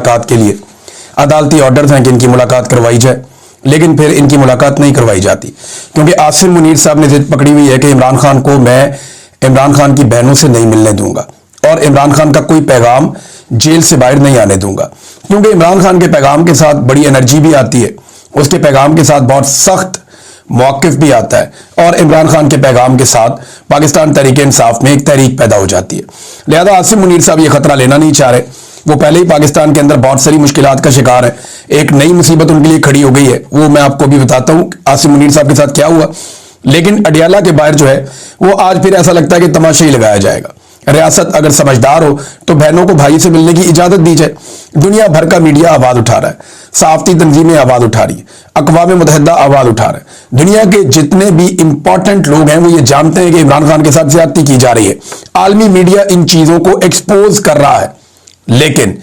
मुलाकात के लिए अदालती ऑर्डर हैं कि इनकी मुलाकात करवाई जाए, लेकिन फिर इनकी मुलाकात नहीं करवाई जाती क्योंकि आसिम मुनीर साहब ने जिद पकड़ी हुई है कि इमरान खान को मैं इमरान खान की बहनों से नहीं मिलने दूंगा और इमरान खान का कोई पैगाम जेल से बाहर नहीं आने दूंगा, क्योंकि इमरान खान के पैगाम के साथ बड़ी एनर्जी भी आती है, उसके पैगाम के साथ बहुत सख्त मौक़िफ़ भी आता है और इमरान खान के पैगाम के साथ पाकिस्तान तहरीक इंसाफ में एक तहरीक पैदा हो जाती है। लिहाजा आसिम मुनीर साहब ये खतरा लेना नहीं चाह रहे। वो पहले ही पाकिस्तान के अंदर बहुत सारी मुश्किलात का शिकार है, एक नई मुसीबत उनके लिए खड़ी हो गई है। वो मैं आपको भी बताता हूँ आसिम मुनीर साहब के साथ क्या हुआ। लेकिन अडियाला के बाहर जो है वो आज फिर ऐसा लगता है कि तमाशा ही लगाया जाएगा। रियासत अगर समझदार हो तो बहनों को भाई से मिलने की इजाजत दी जाए। दुनिया भर का मीडिया आवाज उठा रहा है, सहाफती तंजीमें आवाज उठा रही है, अक़वाम मुत्तहिदा आवाज उठा रहा है। दुनिया के जितने भी इंपॉर्टेंट लोग हैं वो ये जानते हैं कि इमरान खान के साथ ज्यादती की जा रही है। आलमी मीडिया इन चीजों को एक्सपोज कर रहा है, लेकिन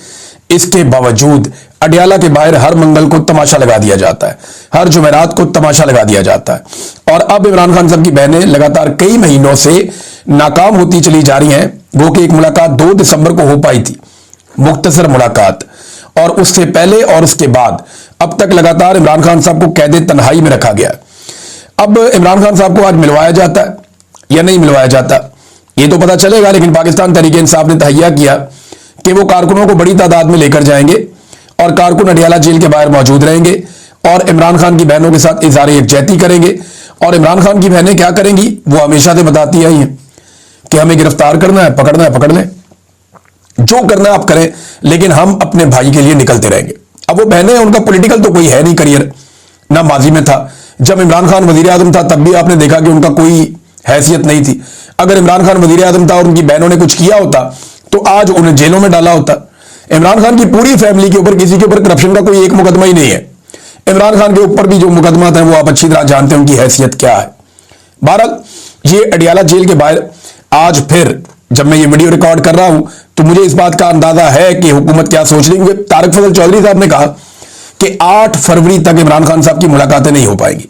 इसके बावजूद अडियाला के बाहर हर मंगल को तमाशा लगा दिया जाता है, हर जुमेरात को तमाशा लगा दिया जाता है। और अब इमरान खान साहब की बहनें लगातार कई महीनों से नाकाम होती चली जा रही हैं। वो कि एक मुलाकात 2 दिसंबर को हो पाई थी, मुख्तसर मुलाकात, और उससे पहले और उसके बाद अब तक लगातार इमरान खान साहब को कैद तन्हाई में रखा गया। अब इमरान खान साहब को आज मिलवाया जाता है या नहीं मिलवाया जाता ये तो पता चलेगा, लेकिन पाकिस्तान तहरीक इंसाफ ने तहैया किया कि वो कारकुनों को बड़ी तादाद में लेकर जाएंगे और कारकुन अडियाला जेल के बाहर मौजूद रहेंगे और इमरान खान की बहनों के साथ इज़हार यकजहती करेंगे। और इमरान खान की बहनें क्या करेंगी, वो हमेशा से बताती आई हैं कि हमें गिरफ्तार करना है, पकड़ना है, पकड़ लें, जो करना है आप करें, लेकिन हम अपने भाई के लिए निकलते रहेंगे। अब वो बहनें, उनका पॉलिटिकल तो कोई है नहीं करियर, ना माजी में था। जब इमरान खान वजीर आजम था तब भी आपने देखा कि उनका कोई हैसियत नहीं थी। अगर इमरान खान वजीर आजम था और उनकी बहनों ने कुछ किया होता तो आज उन्हें जेलों में डाला होता। इमरान खान की पूरी फैमिली के ऊपर किसी के ऊपर करप्शन का कोई एक मुकदमा ही नहीं है। इमरान खान के ऊपर भी जो मुकदमा था वो आप अच्छी तरह जानते हैं उनकी हैसियत क्या है। बहरहाल ये अडियाला जेल के बाहर आज फिर जब मैं ये वीडियो रिकॉर्ड कर रहा हूं तो मुझे इस बात का अंदाजा है कि हुकूमत क्या सोच रही है। तारिक फजल चौधरी साहब ने कहा कि 8 फरवरी तक इमरान खान साहब की मुलाकातें नहीं हो पाएंगी।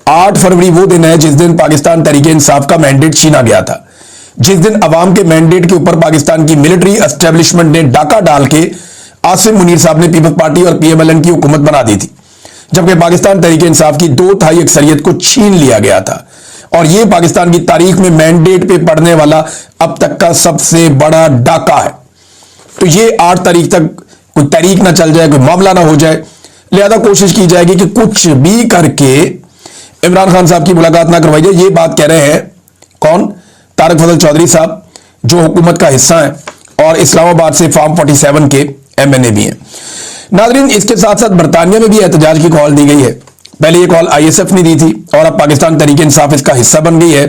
8 फरवरी वो दिन है जिस दिन पाकिस्तान तहरीक इंसाफ का मैंडेट छीना गया था, जिस दिन अवाम के मैंडेट के ऊपर पाकिस्तान की मिलिट्री एस्टेब्लिशमेंट ने डाका डाल के आसिम मुनीर साहब ने पीपल्स पार्टी और पीएमएलएन की हुकूमत बना दी थी, जबकि पाकिस्तान तहरीक इंसाफ की 2/3 अक्सरियत को छीन लिया गया था। और यह पाकिस्तान की तारीख में मैंडेट पे पड़ने वाला अब तक का सबसे बड़ा डाका है। तो ये 8 तारीख तक कोई तारीख ना चल जाए, कोई मामला ना हो जाए, लिहाजा कोशिश की जाएगी कि कुछ भी करके इमरान खान साहब की मुलाकात ना करवाई जाए। ये बात कह रहे हैं कौन? तारिक फजल चौधरी साहब, जो हुकूमत का हिस्सा है और इस्लामाबाद से फार्म 47 के एमएनए भी हैं। नाज़रीन, इसके साथ साथ बरतानिया में भी एहतजाज की कॉल दी गई है। पहले ये कॉल आईएसएफ ने दी थी और अब पाकिस्तान तहरीक इंसाफ इसका हिस्सा बन गई है।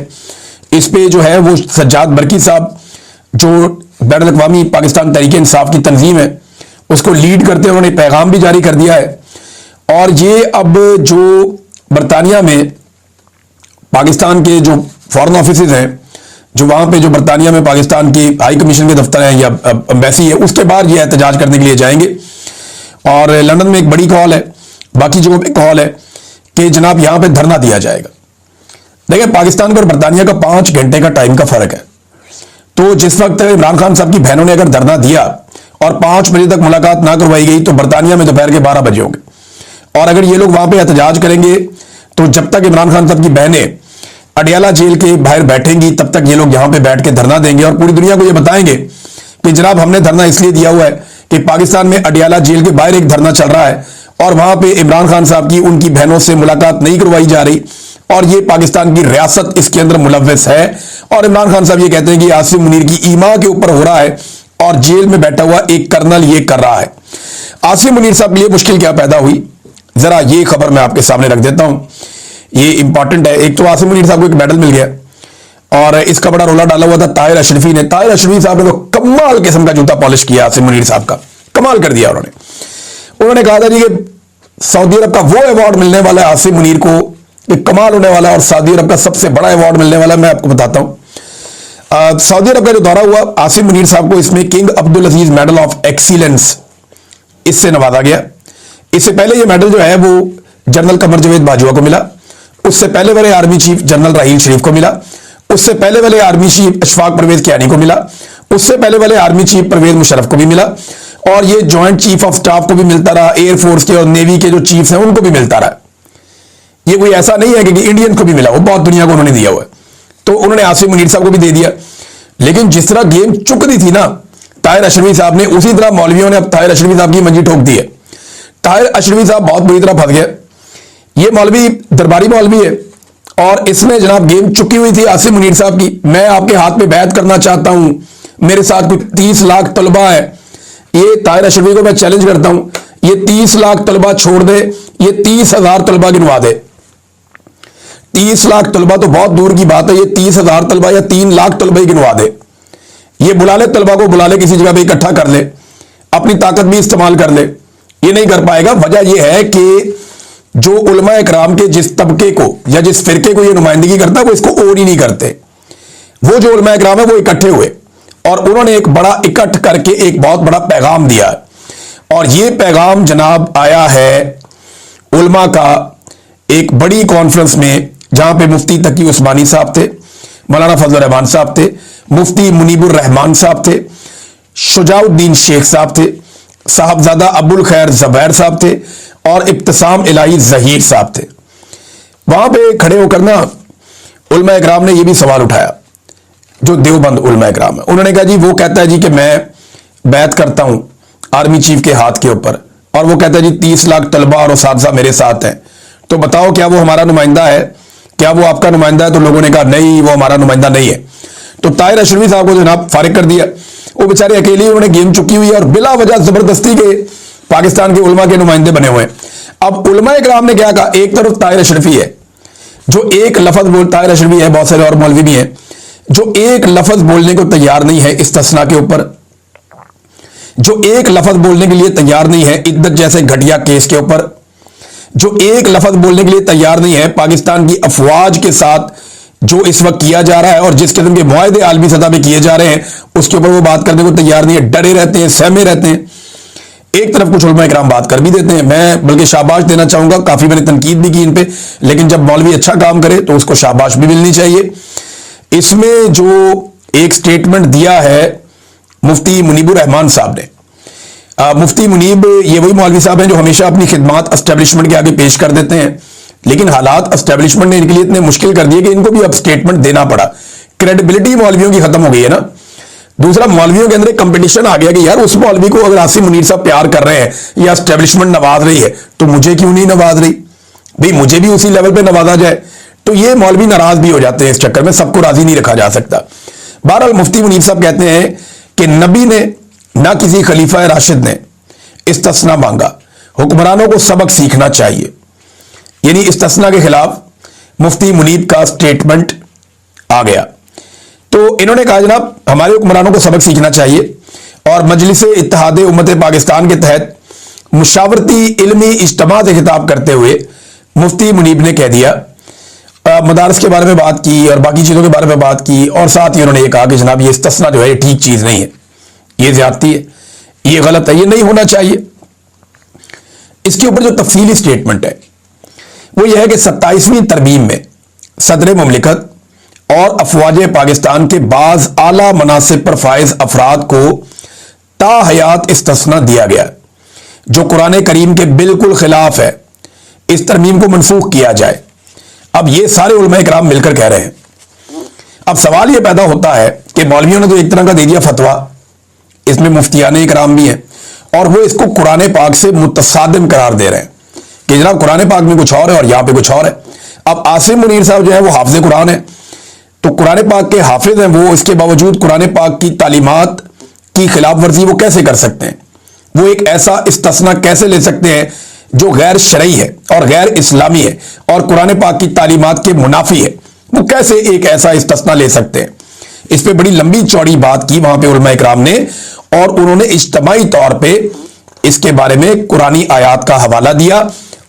इस पे जो है वो सज्जाद बरकी साहब, जो बैनुल अक़वामी पाकिस्तान तहरीक इंसाफ की तंजीम है, उसको लीड करते हैं, उन्होंने पैगाम भी जारी कर दिया है। और ये अब जो बरतानिया में पाकिस्तान के जो फॉरेन ऑफिसेज हैं, जो वहां पे जो बरतानिया में पाकिस्तान की हाई कमीशन के दफ्तर हैं या एम्बेसी है, उसके बाद ये एहतजाज करने के लिए जाएंगे। और लंदन में एक बड़ी कॉल है, बाकी जगहों पे कॉल है कि जनाब यहां पे धरना दिया जाएगा। देखिए, पाकिस्तान और बरतानिया का 5 घंटे का टाइम का फर्क है। तो जिस वक्त इमरान खान साहब की बहनों ने अगर धरना दिया और 5 बजे तक मुलाकात ना करवाई गई तो बरतानिया में दोपहर के 12 बजे होंगे। और अगर ये लोग वहां पर एहतजाज करेंगे तो जब तक इमरान खान साहब की बहनें अडियाला जेल के बाहर बैठेंगी तब तक ये लोग यहां पे बैठ के धरना देंगे और पूरी दुनिया को ये बताएंगे कि जनाब हमने धरना इसलिए दिया हुआ है कि पाकिस्तान में अडियाला जेल के बाहर एक धरना चल रहा है और वहां पे इमरान खान साहब की उनकी बहनों से मुलाकात नहीं करवाई जा रही और ये पाकिस्तान की रियासत इसके अंदर मुलव्वस है। और इमरान खान साहब ये कहते हैं कि आसिम मुनीर की ईमा के ऊपर हो रहा है और जेल में बैठा हुआ एक कर्नल ये कर रहा है। आसिम मुनीर साहब के लिए मुश्किल क्या पैदा हुई, जरा ये खबर मैं आपके सामने रख देता हूं, ये इंपॉर्टेंट है। एक तो आसिम मुनीर साहब को एक मेडल मिल गया और इसका बड़ा रोला डाला हुआ था ताहिर अशरफी ने। ताहिर अशरफी साहब ने तो कमाल किस्म का जूता पॉलिश किया आसिम मुनीर साहब का, कमाल कर दिया। उन्होंने कहा था जी कि सऊदी अरब का वो अवार्ड मिलने वाला है आसिम मुनीर को, कि कमाल होने वाला है और सऊदी अरब का सबसे बड़ा अवार्ड मिलने वाला है। मैं आपको बताता हूं, सऊदी अरब का जो दौरा हुआ आसिम मुनीर साहब को इसमें king Abdul Aziz medal of excellence इससे नवाजा गया। इससे पहले ये मेडल जो है वो जनरल कमर जवेद बाजुआ को मिला, उससे पहले वाले आर्मी चीफ जनरल राहील शरीफ को मिला, उससे पहले वाले आर्मी चीफ अशफाक परवेज कियानी को मिला, उससे पहले वाले आर्मी चीफ परवेज मुशर्रफ को भी मिला और ये जॉइंट चीफ ऑफ स्टाफ को भी मिलता रहा, एयरफोर्स के और नेवी के जो चीफ्स हैं उनको भी मिलता रहा। ये कोई ऐसा नहीं है कि इंडियन को भी मिला, वो बहुत दुनिया को उन्होंने दिया हुआ है। तो उन्होंने आसिम मुनीर साहब को भी दे दिया। लेकिन जिस तरह गेम चुक रही थी ना ताहिर अशरफी साहब ने, उसी तरह मौलवियों ने अब ताहिर अशरफी साहब की मंजी ठोक दी है। ताहिर अशरफी साहब बहुत बुरी तरह फंस गए। ये मौलवी दरबारी मौलवी है और इसमें जनाब गेम चुकी हुई थी आसिम मुनीर साहब की। मैं आपके हाथ में बैत करना चाहता हूं, मेरे साथ कुछ 30 लाख तलबा है। ये ताहिर अशरफी को मैं चैलेंज करता हूं, ये 30 लाख तलबा छोड़ दे, ये 30,000 तलबा गिनवा दे। 30 लाख तलबा तो बहुत दूर की बात है, ये 30,000 तलबा या 3 लाख तलबा ही गिनवा दे। ये बुला ले, तलबा को बुला ले, किसी जगह पे इकट्ठा कर ले, अपनी ताकत भी इस्तेमाल कर ले। ये नहीं कर पाएगा। वजह यह है कि जो उलमा इकराम के जिस तबके को या जिस फिरके को ये नुमाइंदगी करता है वो इसको और ही नहीं करते। वो जो उलमा इकराम है वो इकट्ठे हुए और उन्होंने एक बड़ा इकट्ठ करके एक बहुत बड़ा पैगाम दिया और ये पैगाम जनाब आया है उलमा का एक बड़ी कॉन्फ्रेंस में, जहां पे मुफ्ती तकी उस्मानी साहब थे, मौलाना फजल रहमान साहब थे, मुफ्ती मुनीबुर रहमान साहब थे, शुजाउद्दीन शेख साहब थे, साहबजादा अबुल खैर ज़ुबैर साहब थे और इब्तिसाम इलाही ज़हीर साहब थे। वहां पे खड़े होकर ना उलमा इकराम ने यह भी सवाल उठाया, जो देवबंद उलमा इकराम है। उन्होंने कहा जी, वो कहता है जी कि मैं बैत करता हूं आर्मी चीफ के हाथ के ऊपर, और वो कहता है जी 30 लाख तलबा और उस्ताद मेरे साथ हैं, तो बताओ क्या वो हमारा नुमाइंदा है, क्या वो आपका नुमाइंदा है? तो लोगों ने कहा नहीं, वो हमारा नुमाइंदा नहीं है। तो ताहिर अशरफी साहब को जनाब फारिग कर दिया। वो बेचारे अकेले, उन्होंने गेम चुकी हुई है और बिला वजह जबरदस्ती के पाकिस्तान के उलमा के नुमाइंदे बने हुए हैं। अब उलमा इकराम ने क्या कहा, एक तरफ ताहिर अशरफी है जो एक लफज बोल, ताहिर अशरफी है, बहुत सारे और मौलवी भी हैं जो एक लफज बोलने को तैयार नहीं है इस्तिस्ना के ऊपर, जो एक लफज बोलने के लिए तैयार नहीं है इद्दत जैसे घटिया केस के ऊपर, जो एक लफज बोलने के लिए तैयार नहीं है पाकिस्तान की अफवाज के साथ जो इस वक्त किया जा रहा है और जिस किस्म के मुआहदे आलमी सतह पे किए जा रहे हैं उसके ऊपर वो बात करने को तैयार नहीं है, डरे रहते हैं, सहमे रहते हैं। एक तरफ कुछ उलमा इकराम बात कर भी देते हैं, मैं बल्कि शाबाश देना चाहूंगा, काफी मैंने तनकीद भी की इन पे, लेकिन जब मौलवी अच्छा काम करे तो उसको शाबाश भी मिलनी चाहिए। इसमें जो एक स्टेटमेंट दिया है मुफ्ती मुनीबुर रहमान साहब ने, मुफ्ती मुनीब ये वही मौलवी साहब हैं जो हमेशा अपनी खिदमात एस्टेब्लिशमेंट के आगे पेश कर देते हैं, लेकिन हालात एस्टेब्लिशमेंट ने इनके लिए इतने मुश्किल कर दिए कि इनको भी अब स्टेटमेंट देना पड़ा। क्रेडिबिलिटी मौलवियों की खत्म हो गई है ना। दूसरा, मौलवियों के अंदर एक कंपटीशन आ गया कि यार उस मौलवी को अगर आसिम मुनीर साहब प्यार कर रहे हैं या एस्टेब्लिशमेंट नवाज रही है तो मुझे क्यों नहीं नवाज रही, भाई मुझे भी उसी लेवल पे नवाजा जाए। तो ये मौलवी नाराज भी हो जाते हैं इस चक्कर में, सबको राजी नहीं रखा जा सकता। बहरहाल मुफ्ती मुनीर साहब कहते हैं कि नबी ने ना किसी खलीफा राशिद ने इस्तिस्ना मांगा, हुक्मरानों को सबक सीखना चाहिए। यानी इस्तिस्ना के खिलाफ मुफ्ती मुनीब का स्टेटमेंट आ गया। तो इन्होंने कहा जनाब हमारे हुक्मरानों को सबक सीखना चाहिए और मजलिस इत्तेहाद उम्मत पाकिस्तान के तहत मुशावरती इल्मी इज्तिमा से खिताब करते हुए मुफ्ती मुनीब ने कह दिया, मदारस के बारे में बात की और बाकी चीज़ों के बारे में बात की, और साथ ही उन्होंने ये कहा कि जनाब ये इस्तिस्ना जो है ये ठीक चीज़ नहीं है, ये ज्यादती है, ये गलत है, ये नहीं होना चाहिए। इसके ऊपर जो तफसीली स्टेटमेंट है वो यह है कि 27वीं तरमीम में सदर मुमलिकत और अफवाज पाकिस्तान के बाज आला मनासिब पर फायज अफराद को ताहयात इस्तिस्ना दिया गया जो कुरान करीम के बिल्कुल खिलाफ है। इस तरमीम को मनसूख किया जाए। अब ये सारे उलमा इकराम मिलकर कह रहे हैं। अब सवाल ये पैदा होता है कि मौलवियों ने तो एक तरह का दे दिया फतवा, इसमें मुफ्तियान इकराम भी हैं और वो इसको कुरान पाक से मुतसादिम करार दे रहे हैं कि जनाब कुरान पाक में कुछ और है और यहां पे कुछ और है। अब आसिम मुनीर साहब जो है वो हाफिज कुरान है, तो कुरान पाक के हाफिज हैं वो, इसके बावजूद कुरान पाक की तालीमात की खिलाफ वर्जी वो कैसे कर सकते हैं? वो एक ऐसा इस्तिस्ना कैसे ले सकते हैं जो गैर शरई है और गैर इस्लामी है और कुरान पाक की तालीमात के मुनाफी है? वो कैसे एक ऐसा इस्तिस्ना ले सकते हैं? इस पे बड़ी लंबी चौड़ी बात की वहां पे उलमा इकराम ने और उन्होंने इज्तिमाई तौर पे इसके बारे में कुरानी आयात का हवाला दिया,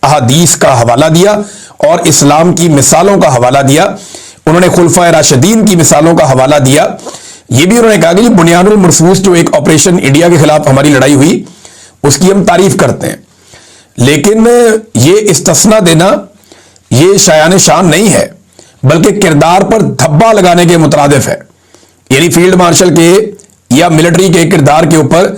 अहादीस का हवाला दिया और इस्लाम की मिसालों का हवाला दिया। उन्होंने खुलफाए राशिदीन की मिसालों का हवाला दिया। यह भी उन्होंने कहा कि बुनियानुल मरसूस जो एक ऑपरेशन इंडिया के खिलाफ हमारी लड़ाई हुई उसकी हम तारीफ करते हैं, लेकिन ये इस्तिस्ना देना ये शायान शान नहीं है बल्कि किरदार पर धब्बा लगाने के मुतरादिफ है। यानी फील्ड मार्शल के या मिलिट्री के किरदार के ऊपर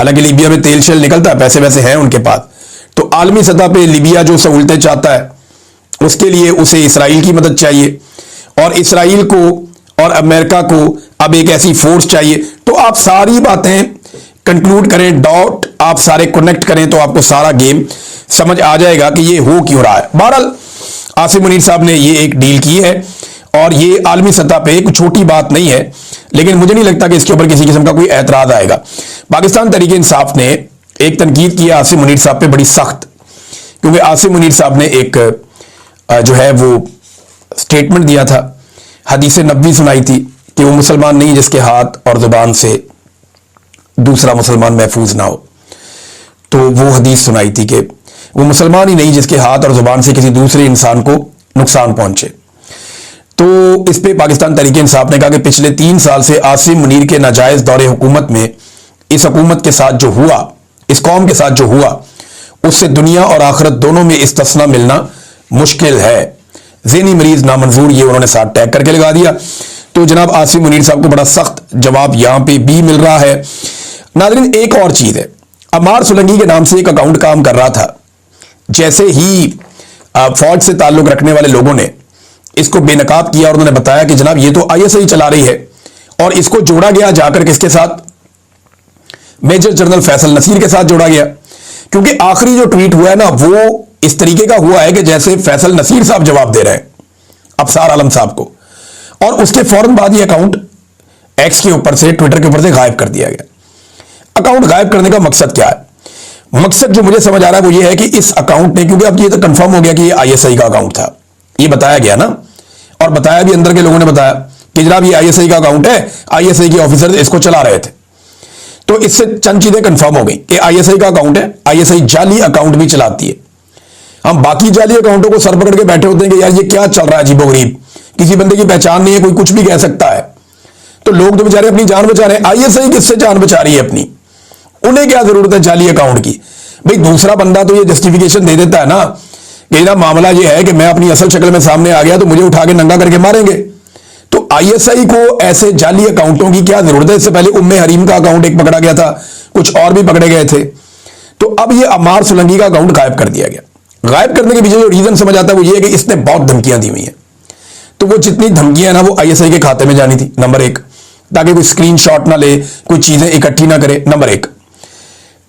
हालांकि लीबिया में तेल शेल निकलता है, पैसे वैसे हैं उनके पास, तो आलमी सतह पे लीबिया जो सहूलतें चाहता है उसके लिए उसे इसराइल की मदद चाहिए, और इसराइल को और अमेरिका को अब एक ऐसी फोर्स चाहिए। तो आप सारी बातें कंक्लूड करें, डॉट आप सारे कनेक्ट करें तो आपको सारा गेम समझ आ जाएगा कि ये हो क्यों रहा है। बहरहाल आसिम मुनीर साहब ने ये एक डील की है और ये आलमी सतह पे एक छोटी बात नहीं है, लेकिन मुझे नहीं लगता कि इसके ऊपर किसी किस्म का कोई एतराज आएगा। पाकिस्तान तहरीक इंसाफ ने एक तनकीद की आसिम मुनीर साहब पे बड़ी सख्त, क्योंकि आसिम मुनीर साहब ने एक जो है वो स्टेटमेंट दिया था, हदीस नबवी सुनाई थी कि वो मुसलमान नहीं जिसके हाथ और जुबान से दूसरा मुसलमान महफूज ना हो। तो वो हदीस सुनाई थी कि वो मुसलमान ही नहीं जिसके हाथ और जुबान से किसी दूसरे इंसान को नुकसान पहुंचे। तो इस पे पाकिस्तान तहरीक इंसाफ ने कहा कि पिछले 3 साल से आसिम मुनीर के नाजायज दौरे हुकूमत में इस हुकूमत के साथ जो हुआ, इस कौम के साथ जो हुआ, उससे दुनिया और आखिरत दोनों में इस्तिस्ना मिलना मुश्किल है। ज़हनी मरीज नामंजूर, ये उन्होंने साथ टैग करके लगा दिया। तो जनाब आसिम मुनीर साहब को बड़ा सख्त जवाब यहां पे भी मिल रहा है। नाज़रीन एक और चीज है, अमार सुलंगी के नाम से एक अकाउंट काम कर रहा था। जैसे ही फौज से ताल्लुक रखने वाले लोगों ने इसको बेनकाब किया और उन्होंने बताया कि जनाब ये तो आईएसआई चला रही है, और इसको जोड़ा गया जाकर किसके साथ, मेजर जनरल फैसल नसीर के साथ जोड़ा गया। क्योंकि आखिरी जो ट्वीट हुआ है ना वो इस तरीके का हुआ है कि जैसे फैसल नसीर साहब जवाब दे रहे हैं अफसार आलम साहब को, और उसके फौरन बाद ये अकाउंट एक्स के ऊपर से, ट्विटर के ऊपर से गायब कर दिया गया। अकाउंट गायब करने का मकसद क्या है? मकसद जो मुझे समझ आ रहा है वो ये है कि इस अकाउंट ने, क्योंकि अब ये तो कंफर्म हो गया कि ये आईएसआई का अकाउंट था, ये बताया गया ना, और बताया भी अंदर के लोगों ने बताया कि जनाब ये आईएसआई का अकाउंट है, आईएसआई के ऑफिसर इसको चला रहे थे। तो इससे चंद चीजें कंफर्म हो गई कि आईएसआई का अकाउंट है, आईएसआई जाली अकाउंट भी चलाती है। हम बाकी जाली अकाउंटों को सर पकड़ के बैठे होते हैं कि यार ये क्या चल रहा है अजीबोगरीब, किसी बंदे की पहचान नहीं है, कोई कुछ भी कह सकता है। तो लोग तो बेचारे अपनी जान बचा रहे हैं, आईएसआई किससे जान बचा रही है अपनी? उन्हें क्या जरूरत है जाली अकाउंट की? भाई दूसरा बंदा तो ये जस्टिफिकेशन दे देता है ना कि ना मामला ये है कि मैं अपनी असल शक्ल में सामने आ गया तो मुझे उठा के नंगा करके मारेंगे। तो आईएसआई को ऐसे जाली अकाउंटों की क्या जरूरत है? इससे पहले उम्मे हरीम का अकाउंट एक पकड़ा गया था, कुछ और भी पकड़े गए थे। तो अब ये अमार सुलंगी का अकाउंट गायब कर दिया गया। गायब करने के पीछे जो रीजन समझ आता है वो ये है कि इसने बहुत धमकियां दी हुई हैं। तो वो जितनी धमकियां ना वो आईएसआई के खाते में जानी थी, नंबर 1, ताकि कोई स्क्रीनशॉट ना ले, कोई चीजें इकट्ठी ना करे, नंबर 1।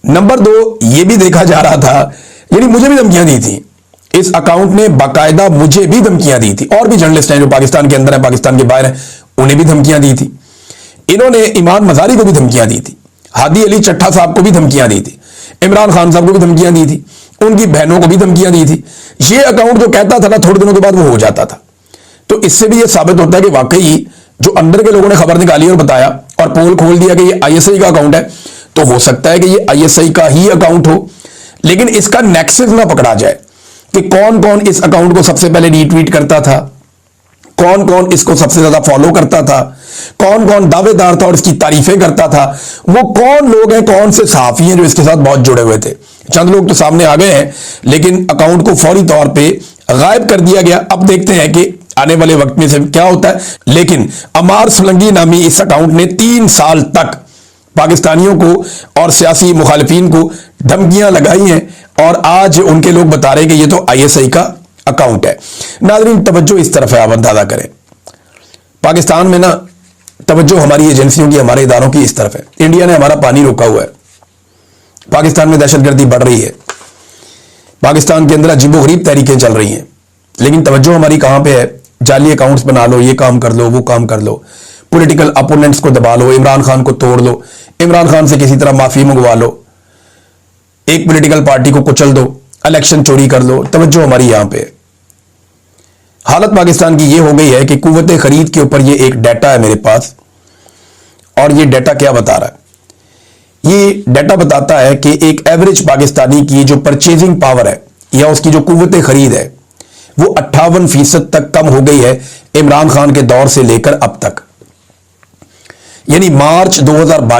नंबर 2, ये भी देखा जा रहा था, यानी मुझे भी धमकियां दी थी इस अकाउंट ने, बाकायदा मुझे भी धमकियां दी थी, और भी जर्नलिस्ट हैं जो पाकिस्तान के अंदर है, पाकिस्तान के बाहर है, उन्हें भी धमकियां दी थी। इन्होंने ईमान मजारी को भी धमकियां दी थी, हादी अली चट्टा साहब को भी धमकियां दी थी, इमरान खान साहब को भी धमकियां दी थी, उनकी बहनों को भी धमकियां दी थी। ये अकाउंट जो कहता था ना थोड़े दिनों के बाद वो हो जाता था। तो इससे भी ये साबित होता है कि वाकई जो अंदर के लोगों ने खबर निकाली और बताया और पोल खोल दिया कि ये आईएसआई का अकाउंट है, तो हो सकता है कि ये आईएसआई का ही अकाउंट हो, लेकिन इसका नेक्सस ना पकड़ा जाए कि कौन कौन इस अकाउंट को सबसे पहले रीट्वीट करता था, कौन कौन इसको सबसे ज्यादा फॉलो करता था, कौन कौन दावेदार था और इसकी तारीफें करता था, वो कौन लोग हैं, कौन से सहाफी हैं जो इसके साथ बहुत जुड़े हुए थे। चंद लोग तो सामने आ गए हैं, लेकिन अकाउंट को फौरी तौर पे गायब कर दिया गया। अब देखते हैं कि आने वाले वक्त में से क्या होता है। लेकिन अमार सुलंगी नामी इस अकाउंट ने 3 साल तक पाकिस्तानियों को और सियासी मुखालिफिन को धमकियां लगाई हैं, और आज उनके लोग बता रहे हैं कि ये तो आईएसआई का अकाउंट है। नाज़रीन तवज्जो इस तरफ है, आप अंदाजा करें पाकिस्तान में ना तवज्जो हमारी एजेंसियों की, हमारे इदारों की इस तरफ है। इंडिया ने हमारा पानी रोका हुआ है, पाकिस्तान में दहशतगर्दी बढ़ रही है, पाकिस्तान के अंदर अजीबोगरीब तहरीकें चल रही हैं, लेकिन तवज्जो हमारी कहां पे है? जाली अकाउंट्स बना लो, ये काम कर लो, वो काम कर लो, पॉलिटिकल अपोनेंट्स को दबा लो, इमरान खान को तोड़ लो, इमरान खान से किसी तरह माफी मंगवा लो, एक पॉलिटिकल पार्टी को कुचल दो, इलेक्शन चोरी कर लो। तवज्जो हमारी यहां पे है। हालत पाकिस्तान की ये हो गई है कि कुव्वत खरीद के ऊपर ये एक डाटा है मेरे पास, और ये डाटा क्या बता रहा है? ये डाटा बताता है कि एक एवरेज पाकिस्तानी की जो परचेजिंग पावर है या उसकी जो कुव्वत खरीद है वो 58% तक कम हो गई है इमरान खान के दौर से लेकर अब तक, यानी मार्च 2022